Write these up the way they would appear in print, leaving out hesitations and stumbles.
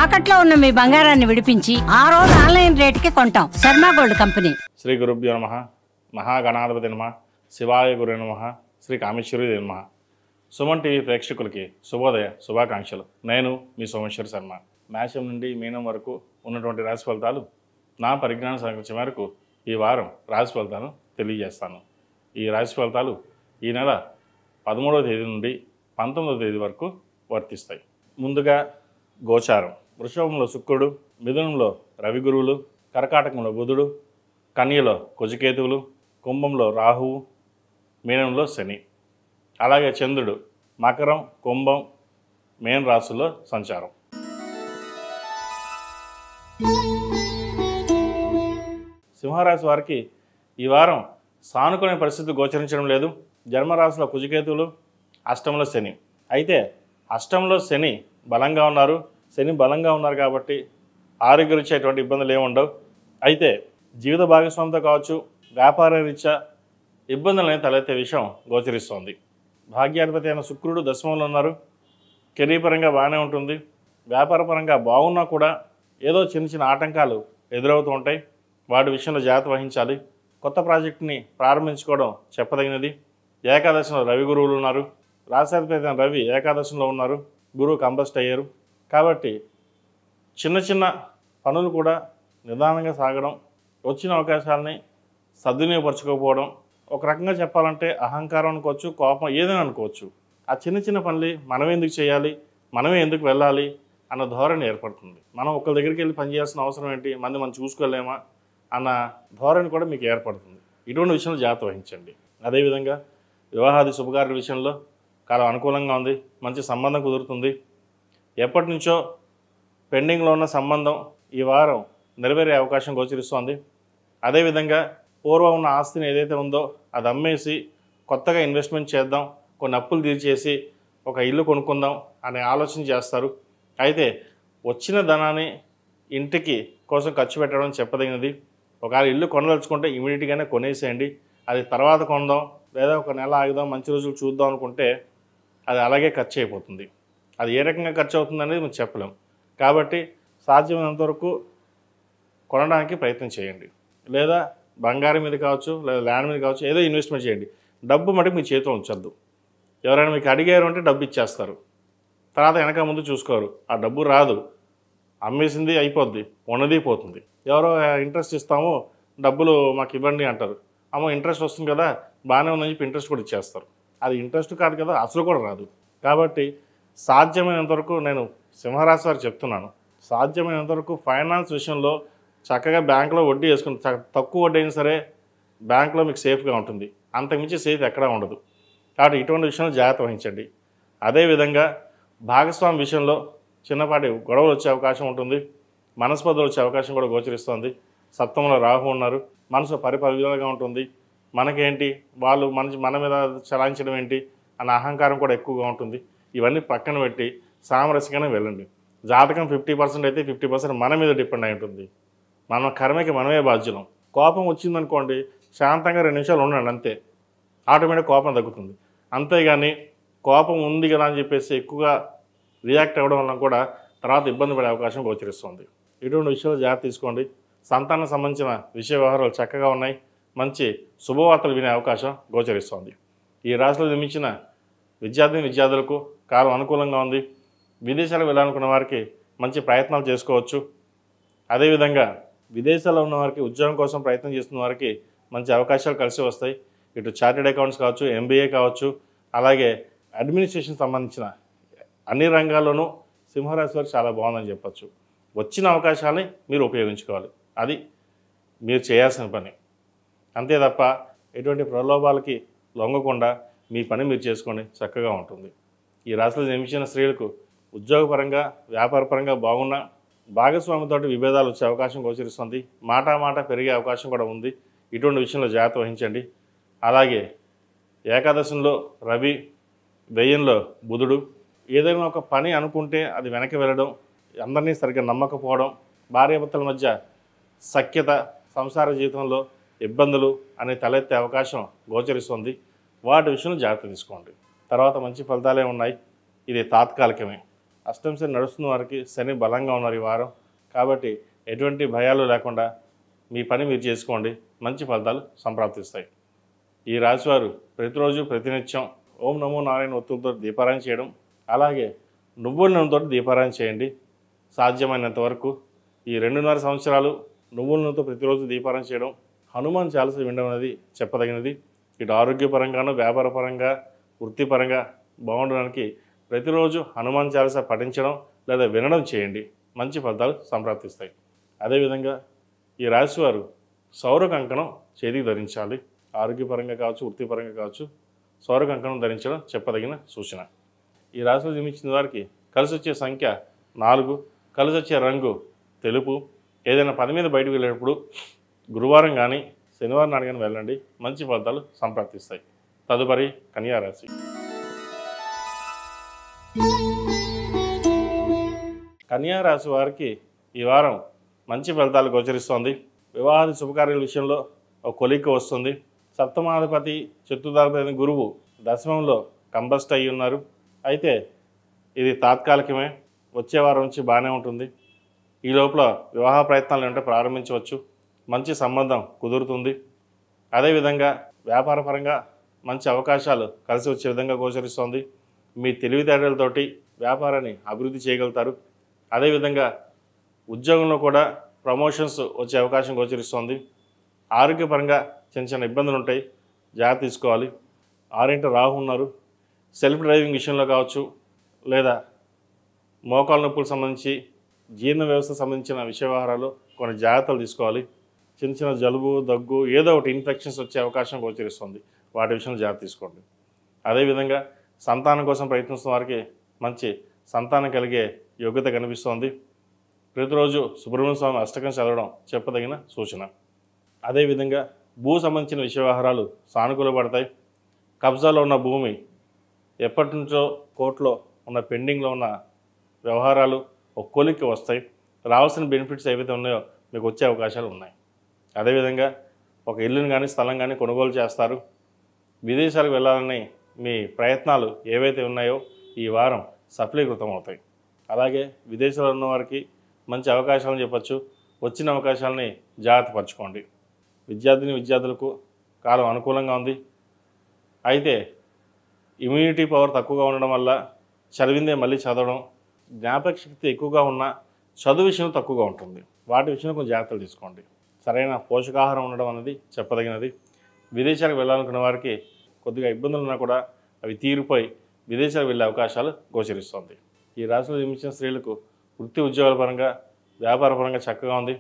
తాకట్లో ఉన్న మీ బంగారాన్ని విడిపించి ఆ రోజు ఆన్లైన్ రేటుకి కొంటాం. Sharma gold company. శ్రీ గురుభ్యో నమః. మహాగణాధిపతి నమః. శివాయ గురు నమః. శ్రీ కామేశ్వరి నమః. సుమన్ టీవీ ప్రేక్షకులకి శుభోదయ శుభాకాంక్షలు. నేను మీ సోమేశ్వర్ శర్మ. మేషం నుండి మీనం వరకు ఉన్నటువంటి రాశి ఫలితాలు నా పరిజ్ఞాన సంఖ్య మేరకు ఈ వారం రాశి ఫలితాలను తెలియజేస్తాను. ఈ రాశి ఫలితాలు ఈ నెల 13వ తేదీ నుండి 19వ తేదీ వరకు వర్తిస్తాయి. ముందుగా గోచారం. వృషభంలో శుక్రుడు, మిథునంలో రవి గురువులు, కర్కాటకంలో బుధుడు, కన్యలో కుజకేతువులు, కుంభంలో రాహువు, మీనంలో శని. అలాగే చంద్రుడు మకరం, కుంభం, మీన రాశుల్లో సంచారం. సింహరాశి వారికి ఈ వారం సానుకూల పరిస్థితి గోచరించడం లేదు. జన్మరాశిలో కుజకేతువులు, అష్టంలో శని. అయితే అష్టంలో శని బలంగా ఉన్నారు. శని బలంగా ఉన్నారు కాబట్టి ఆరోగ్యరీత్యా ఎటువంటి ఇబ్బందులు ఏమి ఉండవు. అయితే జీవిత భాగస్వామితో కావచ్చు, వ్యాపార రీత్యా ఇబ్బందులు తలెత్తే విషయం గోచరిస్తోంది. భాగ్యాధిపతి అయిన శుక్రుడు దశమంలో ఉన్నారు. కెరీర్ పరంగా బాగానే ఉంటుంది. వ్యాపార పరంగా బాగున్నా కూడా ఏదో చిన్న చిన్న ఆటంకాలు ఎదురవుతూ ఉంటాయి. వాటి విషయంలో జాగ్రత్త వహించాలి. కొత్త ప్రాజెక్టుని ప్రారంభించుకోవడం చెప్పదగినది. ఏకాదశిలో రవి గురువులు ఉన్నారు. రాశాధిపతి అయిన రవి ఏకాదశంలో ఉన్నారు. గురువు కంబస్ట్ అయ్యారు. కాబట్టి చిన్న చిన్న పనులు కూడా నిదానంగా సాగడం, వచ్చిన అవకాశాలని సద్వినియోగపరచుకోకపోవడం, ఒక రకంగా చెప్పాలంటే అహంకారం అనుకోవచ్చు, కోపం ఏదైనా అనుకోవచ్చు. ఆ చిన్న చిన్న పనులు మనమే ఎందుకు చేయాలి, మనమే ఎందుకు వెళ్ళాలి అన్న ధోరణి ఏర్పడుతుంది. మనం ఒకరి దగ్గరికి వెళ్ళి పనిచేయాల్సిన అవసరం ఏంటి, మనం చూసుకోలేమా అన్న ధోరణి కూడా మీకు ఏర్పడుతుంది. ఇటువంటి విషయంలో జాగ్రత్త వహించండి. అదేవిధంగా వివాహాది శుభకార్యాల విషయంలో కాలం అనుకూలంగా ఉంది. మంచి సంబంధం కుదురుతుంది. ఎప్పటి నుంచో పెండింగ్లో ఉన్న సంబంధం ఈ వారం నెరవేరే అవకాశం గోచరిస్తోంది. అదేవిధంగా పూర్వం ఉన్న ఆస్తిని ఏదైతే ఉందో అది అమ్మేసి కొత్తగా ఇన్వెస్ట్మెంట్ చేద్దాం, కొన్ని అప్పులు తీర్చేసి ఒక ఇల్లు కొనుక్కుందాం అనే ఆలోచన చేస్తారు. అయితే వచ్చిన ధనాన్ని ఇంటికి కోసం ఖర్చు పెట్టడం చెప్పదగినది. ఒకవేళ ఇల్లు కొనదలుచుకుంటే ఇమీడియట్గానే కొనేసేయండి. అది తర్వాత కొందాం లేదా ఒక నెల ఆగుదాం, మంచి రోజులు చూద్దాం అనుకుంటే అది అలాగే ఖర్చు అయిపోతుంది. అది ఏ రకంగా ఖర్చు అవుతుంది అనేది మేము చెప్పలేం. కాబట్టి సాధ్యమైనంత వరకు కొనడానికి ప్రయత్నం చేయండి. లేదా బంగారం మీద కావచ్చు, లేదా ల్యాండ్ మీద కావచ్చు, ఏదో ఇన్వెస్ట్మెంట్ చేయండి. డబ్బు మటుకు మీ చేతిలో ఉంచద్దు. ఎవరైనా మీకు అడిగారు అంటే డబ్బు ఇచ్చేస్తారు. తర్వాత వెనక ముందు చూసుకోరు. ఆ డబ్బు రాదు. అమ్మేసింది అయిపోద్ది, ఉన్నది పోతుంది. ఎవరో ఇంట్రెస్ట్ ఇస్తాము, డబ్బులు మాకు ఇవ్వండి అంటారు. అమ్మో ఇంట్రెస్ట్ వస్తుంది కదా, బాగానే ఉందని చెప్పి ఇంట్రెస్ట్ కూడా ఇచ్చేస్తారు. అది ఇంట్రెస్ట్ కాదు కదా, అసలు కూడా రాదు. కాబట్టి సాధ్యమైనంత వరకు నేను సింహరాశి వారికి చెప్తున్నాను, సాధ్యమైనంత వరకు ఫైనాన్స్ విషయంలో చక్కగా బ్యాంకులో వడ్డీ వేసుకుని, తక్కువ వడ్డీ అయినా సరే బ్యాంకులో మీకు సేఫ్గా ఉంటుంది. అంతకుమించి సేఫ్ ఎక్కడా ఉండదు. కాబట్టి ఇటువంటి విషయంలో జాగ్రత్త వహించండి. అదేవిధంగా భాగస్వామి విషయంలో చిన్నపాటి గొడవలు వచ్చే అవకాశం ఉంటుంది. మనస్పర్ధలు వచ్చే అవకాశం కూడా గోచరిస్తుంది. సప్తమంలో రాహు ఉన్నారు. మనసు పరిపరివిధాలుగా ఉంటుంది. మనకేంటి, వాళ్ళు మన మీద చలాయించడం ఏంటి అన్న అహంకారం కూడా ఎక్కువగా ఉంటుంది. ఇవన్నీ పక్కన పెట్టి సామరస్యంగానే వెళ్ళండి. జాతకం 50% అయితే 50% మన మీద డిపెండ్ అయి ఉంటుంది. మన కర్మకి మనమే బాధ్యులం. కోపం వచ్చిందనుకోండి, శాంతంగా 2 నిమిషాలు ఉండండి, అంతే. ఆటోమేటిక్ కోపం తగ్గుతుంది. అంతేగాని కోపం ఉంది కదా అని చెప్పేసి ఎక్కువగా రియాక్ట్ అవ్వడం వల్ల కూడా తర్వాత ఇబ్బంది పడే అవకాశం గోచరిస్తుంది. ఇటువంటి విషయాలు జాగ్రత్త తీసుకోండి. సంతానం సంబంధించిన విషయ వ్యవహారాలు చక్కగా ఉన్నాయి. మంచి శుభవార్తలు వినే అవకాశం గోచరిస్తోంది. ఈ రాశిలో జన్మించిన విద్యార్థులకు కాలం అనుకూలంగా ఉంది. విదేశాలకు వెళ్ళాలనుకున్న వారికి మంచి ప్రయత్నాలు చేసుకోవచ్చు. అదేవిధంగా విదేశాల్లో ఉన్న వారికి, ఉద్యోగం కోసం ప్రయత్నం చేస్తున్న వారికి మంచి అవకాశాలు కలిసి వస్తాయి. ఇటు చార్టెడ్ అకౌంట్స్ కావచ్చు, MBA కావచ్చు, అలాగే అడ్మినిస్ట్రేషన్ సంబంధించిన అన్ని రంగాల్లోనూ సింహరాశి వారికి చాలా బాగుందని చెప్పచ్చు. వచ్చిన అవకాశాలని మీరు ఉపయోగించుకోవాలి. అది మీరు చేయాల్సిన పని. అంతే తప్ప ఎటువంటి ప్రలోభాలకి లొంగకుండా మీ పని మీరు చేసుకోండి, చక్కగా ఉంటుంది. ఈ రాశిలో జన్మించిన స్త్రీలకు ఉద్యోగపరంగా, వ్యాపారపరంగా బాగున్న భాగస్వామితో విభేదాలు వచ్చే అవకాశం గోచరిస్తుంది. మాట పెరిగే అవకాశం కూడా ఉంది. ఇటువంటి విషయంలో జాగ్రత్త వహించండి. అలాగే ఏకాదశంలో రవి, వ్యయంలో బుధుడు. ఏదైనా ఒక పని అనుకుంటే అది వెనక్కి వెళ్ళడం, అందరినీ సరిగ్గా నమ్మకపోవడం, భార్యాభర్తల మధ్య సఖ్యత, సంసార జీవితంలో ఇబ్బందులు అనే తలెత్తే అవకాశం గోచరిస్తుంది. వాటి విషయంలో జాగ్రత్త తీసుకోండి. తర్వాత మంచి ఫలితాలే ఉన్నాయి. ఇది తాత్కాలికమే. అష్టమ శని నడుస్తున్న వారికి శని బలంగా ఉన్నారు ఈ వారం. కాబట్టి ఎటువంటి భయాలు లేకుండా మీ పని మీరు చేసుకోండి, మంచి ఫలితాలు సంప్రాప్తిస్తాయి. ఈ రాశివారు ప్రతిరోజు ప్రతినిత్యం ఓం నమో నారాయణ ఒత్తులతో దీపారాయణ చేయడం, అలాగే నువ్వుల నూనెతో దీపారాయణ చేయండి. సాధ్యమైనంత వరకు ఈ 2.5 సంవత్సరాలు నువ్వుల నూనెతో ప్రతిరోజు దీపారాయణ చేయడం, హనుమాన్ చాలీస వినడం అనేది చెప్పదగినది. ఇటు ఆరోగ్యపరంగాను, వ్యాపారపరంగా, వృత్తిపరంగా బాగుండడానికి ప్రతిరోజు హనుమాన్ చాలీస పఠించడం లేదా వినడం చేయండి, మంచి ఫలితాలు సంప్రాప్తిస్తాయి. అదేవిధంగా ఈ రాశివారు సౌర కంకణం చేతికి ధరించాలి. ఆరోగ్యపరంగా కావచ్చు, వృత్తిపరంగా కావచ్చు, సౌర కంకణం ధరించడం చెప్పదగిన సూచన. ఈ రాశిలో జన్మించిన వారికి కలిసి వచ్చే సంఖ్య 4, కలిసి వచ్చే రంగు తెలుపు. ఏదైనా పని మీద బయటకు వెళ్ళేటప్పుడు గురువారం కానీ శనివారం నాడు కానీ వెళ్ళండి, మంచి ఫలితాలు సంప్రాప్తిస్తాయి. తదుపరి కన్యా రాశి. కన్యా రాశి వారికి ఈ వారం మంచి ఫలితాలు గోచరిస్తోంది. వివాహాది శుభకార్యాల విషయంలో ఒక కొలిక వస్తుంది. సప్తమాధిపతి చతుర్థాధిపతి గురువు దశమంలో కంబస్ట్ అయ్యి ఉన్నారు. అయితే ఇది తాత్కాలికమే, వచ్చే వారం నుంచి బాగానే ఉంటుంది. ఈ లోపల వివాహ ప్రయత్నాలు ఏంటంటే ప్రారంభించవచ్చు, మంచి సంబంధం కుదురుతుంది. అదేవిధంగా వ్యాపారపరంగా మంచి అవకాశాలు కలిసి వచ్చే విధంగా గోచరిస్తోంది. మీ తెలివితేటలతోటి వ్యాపారాన్ని అభివృద్ధి చేయగలుగుతారు. అదేవిధంగా ఉద్యోగంలో కూడా ప్రమోషన్స్ వచ్చే అవకాశం గోచరిస్తోంది. ఆరోగ్యపరంగా చిన్న చిన్న ఇబ్బందులు ఉంటాయి, జాగ్రత్త తీసుకోవాలి. 6 రాహు ఉన్నారు. సెల్ఫ్ డ్రైవింగ్ విషయంలో కావచ్చు, లేదా మోకాళ్ళ నొప్పులకు సంబంధించి, జీర్ణ వ్యవస్థకు సంబంధించిన విషయ వ్యవహారాలు కొన్ని జాగ్రత్తలు తీసుకోవాలి. చిన్న చిన్న జలుబు, దగ్గు, ఏదో ఒకటి ఇన్ఫెక్షన్స్ వచ్చే అవకాశం గోచరిస్తుంది, వాటి విషయంలో జాగ్రత్త తీసుకోండి. అదేవిధంగా సంతానం కోసం ప్రయత్నిస్తున్న వారికి మంచి సంతానం కలిగే యోగ్యత కనిపిస్తోంది. ప్రతిరోజు సుబ్రహ్మణ్య స్వామి అష్టకం చదవడం చెప్పదగిన సూచన. అదేవిధంగా భూ సంబంధించిన విషయ వ్యవహారాలు సానుకూలపడతాయి. కబ్జాలో ఉన్న భూమి, ఎప్పటి నుంచో కోర్టులో ఉన్న పెండింగ్లో ఉన్న వ్యవహారాలు ఒక కొలిక్కి వస్తాయి. రావాల్సిన బెనిఫిట్స్ ఏవైతే ఉన్నాయో మీకు వచ్చే అవకాశాలు ఉన్నాయి. అదేవిధంగా ఒక ఇల్లుని కానీ స్థలం కానీ కొనుగోలు చేస్తారు. విదేశాలకు వెళ్ళాలని మీ ప్రయత్నాలు ఏవైతే ఉన్నాయో ఈ వారం సఫలీకృతం అవుతాయి. అలాగే విదేశాల్లో ఉన్న వారికి మంచి అవకాశాలను చెప్పచ్చు. వచ్చిన అవకాశాలని జాగ్రత్త పరచుకోండి. విద్యార్థులకు కాలం అనుకూలంగా ఉంది. అయితే ఇమ్యూనిటీ పవర్ తక్కువగా ఉండడం వల్ల చదివిందే మళ్ళీ చదవడం, జ్ఞాపక శక్తి ఎక్కువగా ఉన్న చదువు విషయంలో తక్కువగా ఉంటుంది. వాటి విషయంలో కొంచెం జాగ్రత్తలు తీసుకోండి. సరైన పోషకాహారం ఉండడం అనేది చెప్పదగినది. విదేశాలకు వెళ్ళాలనుకున్న వారికి కొద్దిగా ఇబ్బందులు ఉన్నా కూడా అవి తీరిపోయి విదేశాలకు వెళ్ళే అవకాశాలు గోచరిస్తుంది. ఈ రాశిలో జన్మించిన స్త్రీలకు వృత్తి ఉద్యోగాల పరంగా, వ్యాపార పరంగా చక్కగా ఉంది.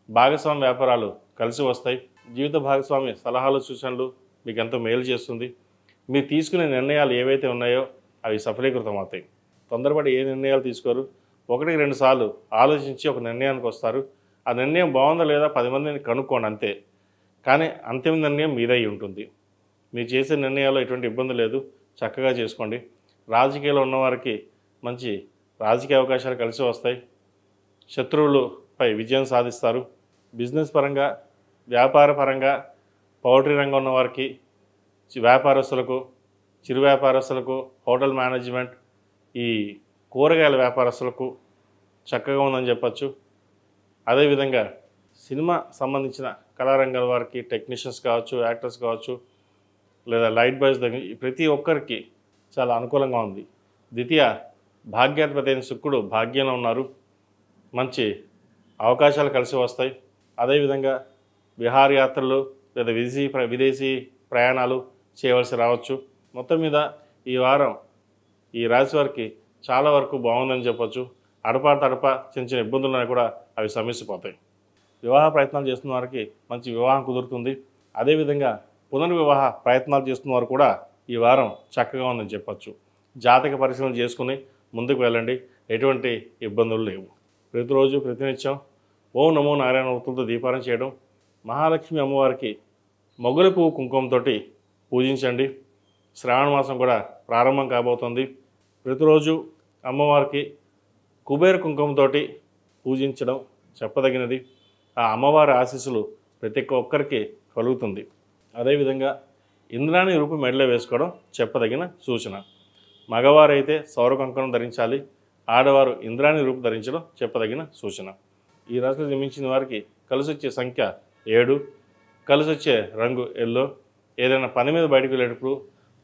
భాగస్వామి వ్యాపారాలు కలిసి వస్తాయి. జీవిత భాగస్వామి సలహాలు, సూచనలు మీకు ఎంతో మేలు చేస్తుంది. మీరు తీసుకునే నిర్ణయాలు ఏవైతే ఉన్నాయో అవి సఫలీకృతం అవుతాయి. తొందరపడి ఏ నిర్ణయాలు తీసుకోరు. 1-2 సార్లు ఆలోచించి ఒక నిర్ణయానికి వస్తారు. ఆ నిర్ణయం బాగుందా లేదా 10 మందిని కనుక్కోండి అంతే. కానీ అంతిమ నిర్ణయం మీదై ఉంటుంది. మీరు చేసే నిర్ణయాల్లో ఎటువంటి ఇబ్బంది లేదు, చక్కగా చేసుకోండి. రాజకీయాల్లో ఉన్నవారికి మంచి రాజకీయ అవకాశాలు కలిసి వస్తాయి. శత్రువులపై విజయం సాధిస్తారు. బిజినెస్ పరంగా, వ్యాపార పరంగా, పౌల్ట్రీ రంగం ఉన్నవారికి, వ్యాపారస్తులకు, చిరు వ్యాపారస్తులకు, హోటల్ మేనేజ్మెంట్, ఈ కూరగాయల వ్యాపారస్తులకు చక్కగా ఉందని చెప్పచ్చు. అదేవిధంగా సినిమా సంబంధించిన కళారంగాల వారికి, టెక్నీషియన్స్ కావచ్చు, యాక్టర్స్ కావచ్చు, లేదా లైట్ బాయ్స్ దగ్గర ప్రతి ఒక్కరికి చాలా అనుకూలంగా ఉంది. ద్వితీయ భాగ్యాధిపతి అయిన శుక్రుడు భాగ్యంలో ఉన్నారు. మంచి అవకాశాలు కలిసి వస్తాయి. అదేవిధంగా విహారయాత్రలు లేదా విదేశీ ప్రయాణాలు చేయవలసి రావచ్చు. మొత్తం మీద ఈ వారం ఈ రాశి వారికి చాలా వరకు బాగుందని చెప్పొచ్చు. తడప చిన్న చిన్న ఇబ్బందులు కూడా అవి సమస్యపోతాయి. వివాహ ప్రయత్నాలు చేస్తున్న వారికి మంచి వివాహం కుదురుతుంది. అదేవిధంగా పునర్వివాహ ప్రయత్నాలు చేస్తున్న వారు కూడా ఈ వారం చక్కగా ఉందని చెప్పచ్చు. జాతక పరిశీలన చేసుకుని ముందుకు వెళ్ళండి, ఎటువంటి ఇబ్బందులు లేవు. ప్రతిరోజు ప్రతినిత్యం ఓం నమో నారాయణ వృత్తులతో దీపారాయణ చేయడం, మహాలక్ష్మి అమ్మవారికి మొగలి పువ్వు కుంకుమతో పూజించండి. శ్రావణ మాసం కూడా ప్రారంభం కాబోతుంది. ప్రతిరోజు అమ్మవారికి కుబేర కుంకుమతో పూజించడం చెప్పదగినది. ఆ అమ్మవారి ఆశీస్సులు ప్రతి ఒక్కరికి కలుగుతుంది. అదేవిధంగా ఇంద్రాణి రూపు మెడలో వేసుకోవడం చెప్పదగిన సూచన. మగవారైతే సౌర కంకణం ధరించాలి. ఆడవారు ఇంద్రాణి రూపు ధరించడం చెప్పదగిన సూచన. ఈ రాశిలో జన్మించిన వారికి కలిసి వచ్చే సంఖ్య 7, కలిసి వచ్చే రంగు ఎల్లో. ఏదైనా పని మీద బయటకు వెళ్ళేటప్పుడు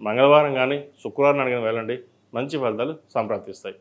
మంగళవారం కానీ శుక్రవారం కానీ వెళ్ళండి, మంచి ఫలితాలు సంప్రాప్తిస్తాయి.